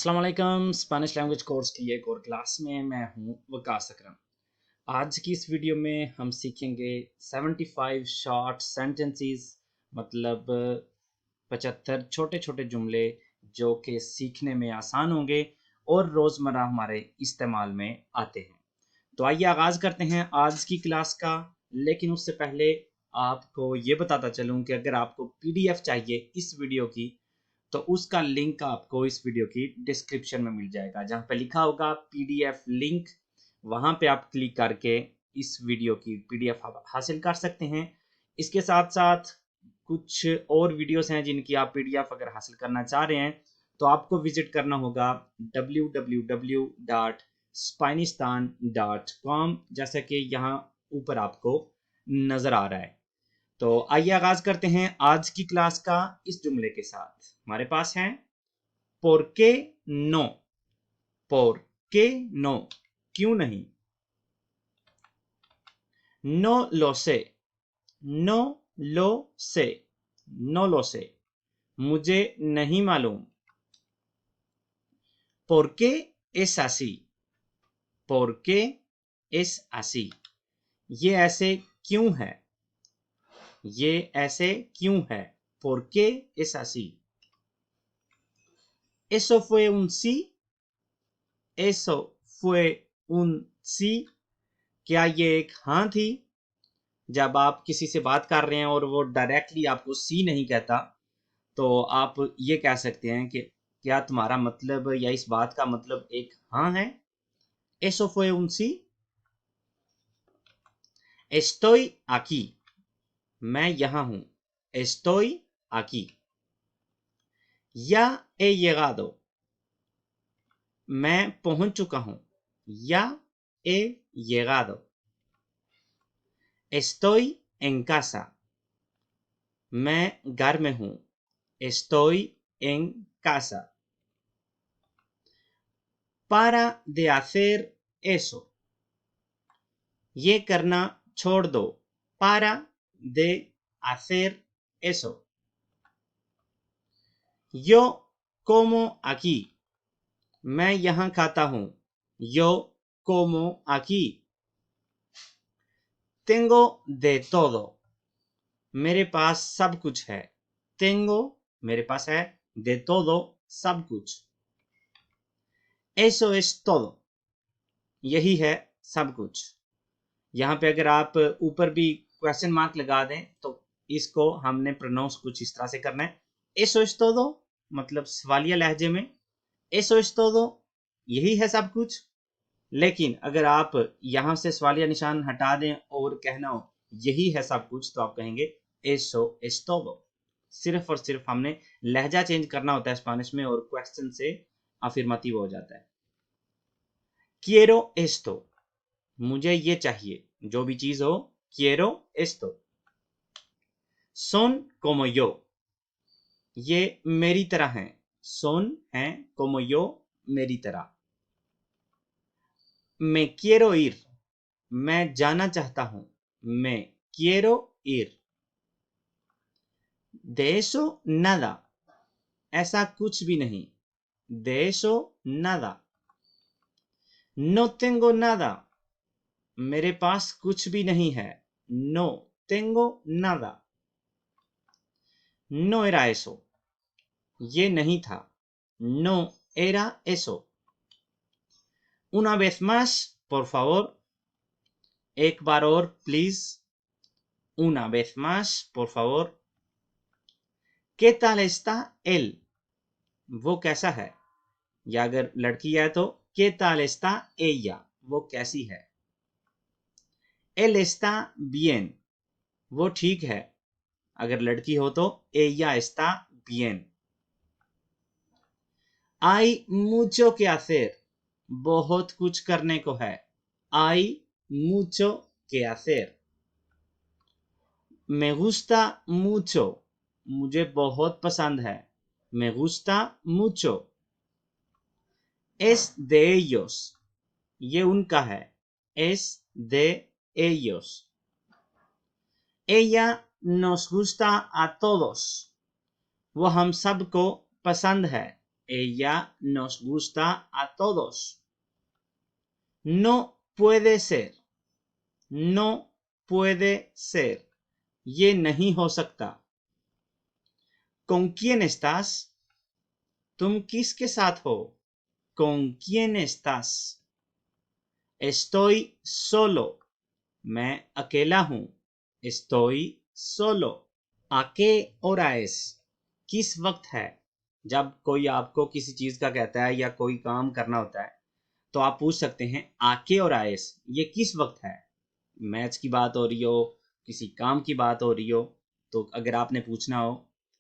अस्सलाम वालेकुम। Spanish language course की एक और क्लास में मैं हूँ वकास अकरम। आज की इस वीडियो में हम सीखेंगे 75 शॉर्ट सेंटेंसेस, मतलब 75 छोटे छोटे जुमले जो कि सीखने में आसान होंगे और रोज़मर्रा हमारे इस्तेमाल में आते हैं। तो आइए आगाज़ करते हैं आज की क्लास का। लेकिन उससे पहले आपको ये बताता चलूँ कि अगर आपको पीडीएफ चाहिए इस वीडियो की, तो उसका लिंक आपको इस वीडियो की डिस्क्रिप्शन में मिल जाएगा, जहाँ पे लिखा होगा पीडीएफ लिंक। वहाँ पे आप क्लिक करके इस वीडियो की पीडीएफ हासिल कर सकते हैं। इसके साथ साथ कुछ और वीडियोस हैं जिनकी आप पीडीएफ अगर हासिल करना चाह रहे हैं तो आपको विजिट करना होगा www.spainistan.com, जैसा कि यहाँ ऊपर आपको नजर आ रहा है। तो आइए आगाज करते हैं आज की क्लास का इस जुमले के साथ। हमारे पास है por qué no, por qué no, क्यों नहीं। no lo sé, no lo sé, no lo sé, मुझे नहीं मालूम। por qué es así, por qué es así, ये ऐसे क्यों है, ये ऐसे क्यों है। por qué es así, eso fue un sí, eso fue un sí, क्या ये एक हाँ थी। जब आप किसी से बात कर रहे हैं और वो डायरेक्टली आपको सी नहीं कहता, तो आप ये कह सकते हैं कि क्या तुम्हारा मतलब या इस बात का मतलब एक हाँ है। eso fue un sí, estoy aquí, मैं यहाँ हूँ। estoy aquí, ya he llegado, मैं पहुंच चुका हूँ। ya he llegado, estoy en casa, मैं घर में हूँ। estoy en casa, para de hacer eso, ये करना छोड़ दो। para de hacer eso, yo como aquí, मैं यहाँ खाता हूँ। yo como aquí, tengo de todo, मेरे पास सब कुछ है। tengo, मेरे पास है। de todo, सब कुछ। eso es todo, यही है सब कुछ। यहाँ पे अगर आप ऊपर भी क्वेश्चन मार्क लगा दें तो इसको हमने प्रोनाउंस कुछ इस तरह से करना है। eso es todo, मतलब सवालिया लहजे में eso es todo, यही है सब कुछ। लेकिन अगर आप यहाँ से सवालिया निशान हटा दें और कहना हो यही है सब कुछ, तो आप कहेंगे eso es todo। सिर्फ और सिर्फ हमने लहजा चेंज करना होता है स्पेनिश में और क्वेश्चन से अफर्मेटिव हो जाता है। quiero esto, मुझे ये चाहिए, जो भी चीज हो। quiero esto, son como yo, ये मेरी तरह हैं। son हैं, como yo, मेरी तरह। me quiero ir, मैं जाना चाहता हूं। me quiero ir, de eso nada, ऐसा कुछ भी नहीं। de eso nada, no tengo nada, मेरे पास कुछ भी नहीं है। no tengo nada, no era eso, ये नहीं था। no era eso, una vez más por favor, एक बार और please. una vez más por favor, ¿qué tal está él, वो कैसा है। या अगर लड़की है तो ¿qué tal está ella, वो कैसी है। él está bien, वो ठीक है। अगर लड़की हो तो ella está bien। hay mucho que hacer, बहुत कुछ करने को है। hay mucho que hacer, me gusta mucho, मुझे बहुत पसंद है। me gusta mucho, es de ellos, ये उनका है। es de ellos, ella nos gusta a todos, वो हम सबको पसंद है। ella nos gusta a todos. No puede ser. No puede ser. ये नहीं हो सकता. ¿Con quién estás? तुम किसके साथ हो? ¿Con quién estás? Estoy solo. मैं अकेला हूँ. Estoy solo. ¿A qué hora es? किस वक्त है? जब कोई आपको किसी चीज का कहता है या कोई काम करना होता है तो आप पूछ सकते हैं आ qué hora es? ये किस वक्त है? मैच की बात हो रही हो, किसी काम की बात हो रही हो, तो अगर आपने पूछना हो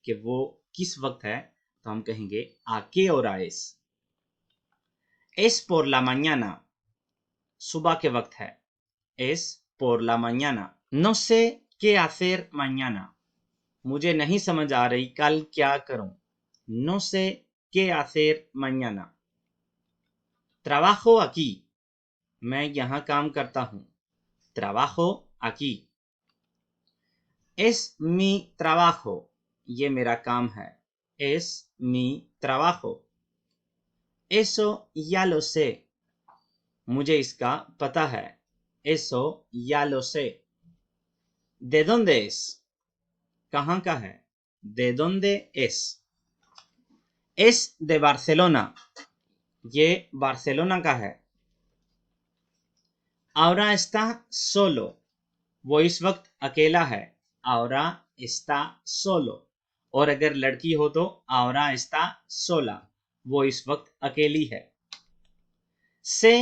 कि वो किस वक्त है तो हम कहेंगे a qué hora es? Es por la mañana. सुबह के वक्त है. Es por la mañana. No sé qué hacer mañana. मुझे नहीं समझ आ रही कल क्या करूं. No sé qué hacer mañana. Trabajo aquí. मैं यहाँ काम करता हूँ. Trabajo aquí. Es mi trabajo. ये मेरा काम है. Es mi trabajo. Eso ya lo sé. मुझे इसका पता है. Eso ya lo sé. ¿De dónde es? कहाँ का है? ¿De dónde es? Es de Barcelona. ये बार्सिलोना का है. Ahora está solo. वो इस वक्त अकेला है. Ahora está solo. और अगर लड़की हो तो ahora está sola. वो इस वक्त अकेली है. Sé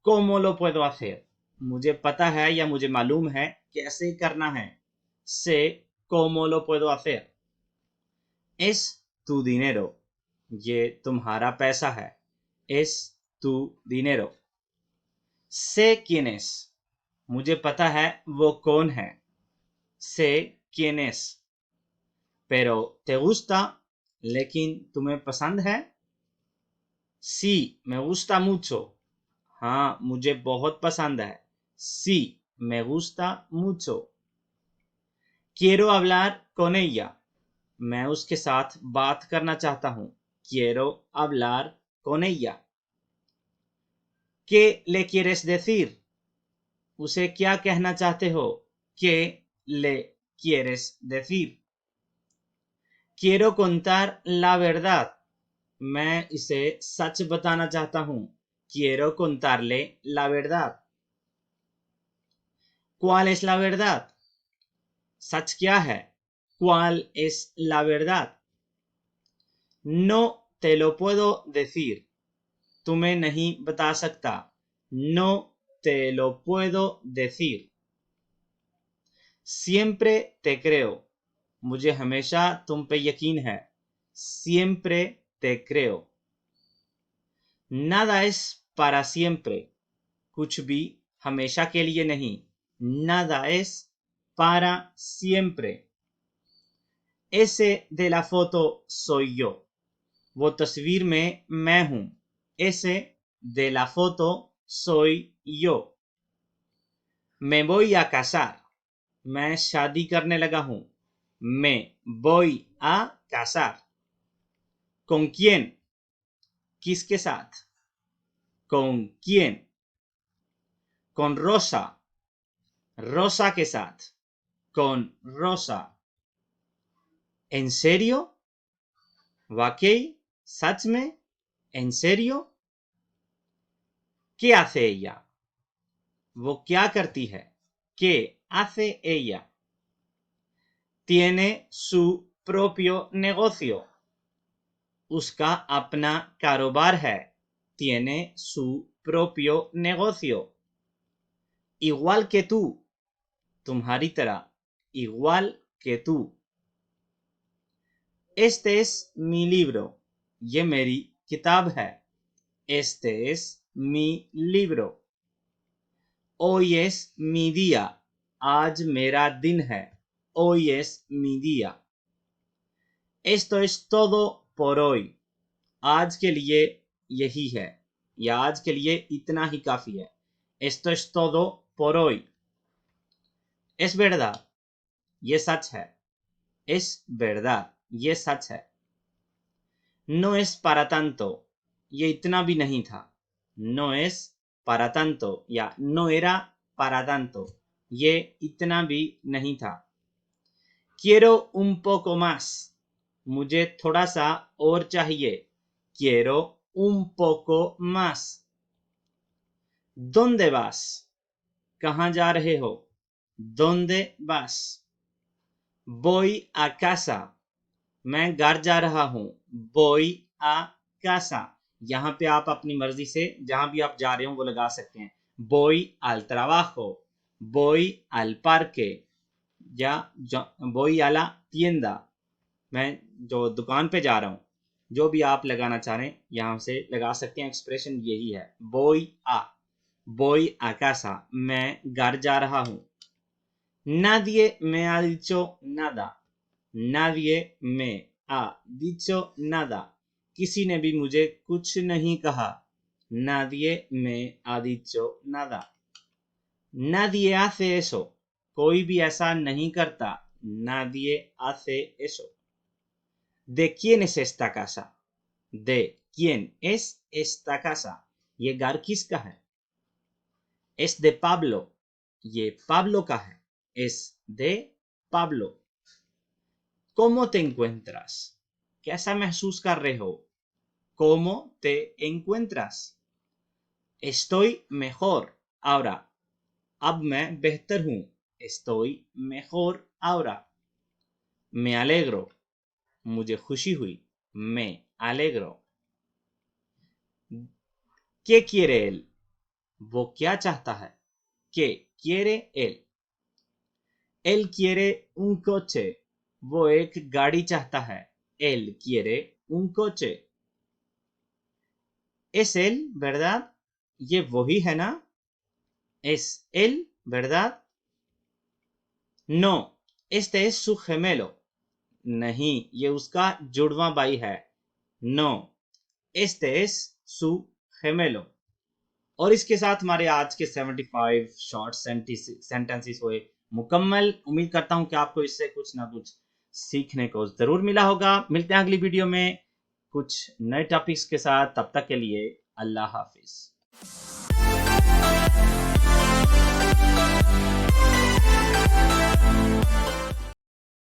cómo lo puedo hacer. मुझे पता है या मुझे मालूम है कैसे करना है. Sé cómo lo puedo hacer. Es tu dinero. ये तुम्हारा पैसा है. Es tu dinero. Sé quién es. मुझे पता है वो कौन है. Sé quién es. Pero te gusta. लेकिन तुम्हें पसंद है. Sí, me gusta mucho. हाँ, मुझे बहुत पसंद है. Sí, me gusta mucho. Quiero hablar con ella. मैं उसके साथ बात करना चाहता हूँ. Quiero hablar con ella. ¿Qué le quieres decir? उसे क्या कहना चाहते हो? ¿Qué le quieres decir? Quiero contar la verdad. मैं इसे सच बताना चाहता हूँ. Quiero contarle la verdad. ¿Cuál es la verdad? सच क्या है? ¿Cuál es la verdad? No te lo puedo decir. तुम्हें नहीं बता सकता. No te lo puedo decir. Siempre te creo. मुझे हमेशा तुम पे यकीन है. Siempre te creo. Nada es para siempre. कुछ भी हमेशा के लिए नहीं. Nada es para siempre. Ese de la foto soy yo. वो तस्वीर में मैं हूं. Ese de la foto soy yo. Me voy a casar. मैं शादी करने लगा हूं. Me voy a casar. ¿Con quién? किसके साथ? ¿Con quién? Con Rosa. Rosa के साथ. Con Rosa. ¿En serio? वाकई? सच में? ¿En serio? ¿Qué hace ella? वो क्या करती है? ¿Qué hace ella? Tiene su propio negocio. उसका अपना कारोबार है. Tiene su propio negocio. Igual que tú. तुम्हारी तरह. Igual que tú. Este es mi libro. ये मेरी किताब है. Este es mi libro. Hoy es mi día. आज मेरा दिन है. Hoy es mi día. Esto es todo por hoy. आज के लिए यही है या आज के लिए इतना ही काफी है. Esto es todo por hoy. Es verdad. ये सच है. Es verdad. ये सच है. no es para tanto, ये इतना भी नहीं था। no es para tanto या no era para tanto, ये इतना भी नहीं था। quiero un poco más, मुझे थोड़ा सा और चाहिए। quiero un poco más। ¿Dónde vas? कहाँ जा रहे हो? ¿Dónde vas? Voy a casa, मैं घर जा रहा हूँ। voy a casa, यहाँ पे आप अपनी मर्जी से जहां भी आप जा रहे हो वो लगा सकते हैं। voy al trabajo, voy al parque या voy a la tienda, मैं जो दुकान पे जा रहा हूँ। जो भी आप लगाना चाह रहे हैं यहाँ से लगा सकते हैं। एक्सप्रेशन यही है, voy a casa, मैं घर जा रहा हूँ। nadie me ha dicho nada, nadie me ha dicho nada, किसी ने भी मुझे कुछ नहीं कहा। nadie me ha dicho nada। nadie hace eso, कोई भी ऐसा नहीं करता। nadie hace eso। ¿de quién es esta casa? ¿de quién es esta casa? ये घर किसका है? es de Pablo, ये Pablo का है। es de Pablo। ¿cómo te encuentras? कैसा महसूस कर रहे हो? ¿cómo te encuentras? estoy mejor ahora, अब मैं बेहतर हूँ। estoy mejor ahora। me alegro, मुझे खुशी हुई। me alegro। ¿qué quiere él? वो क्या चाहता है? ¿qué quiere él? él quiere un coche, वो एक गाड़ी चाहता है। él quiere un coche। es él, ¿verdad? ये वही है ना? es él, ¿verdad? no, este es su gemelo, नहीं, ये उसका जुड़वा भाई है। no, este es su gemelo। और इसके साथ हमारे आज के 75 शॉर्ट सेंटेंसेस हुए मुकम्मल। उम्मीद करता हूं कि आपको इससे कुछ ना कुछ सीखने को जरूर मिला होगा। मिलते हैं अगली वीडियो में कुछ नए टॉपिक्स के साथ। तब तक के लिए अल्लाह हाफिज।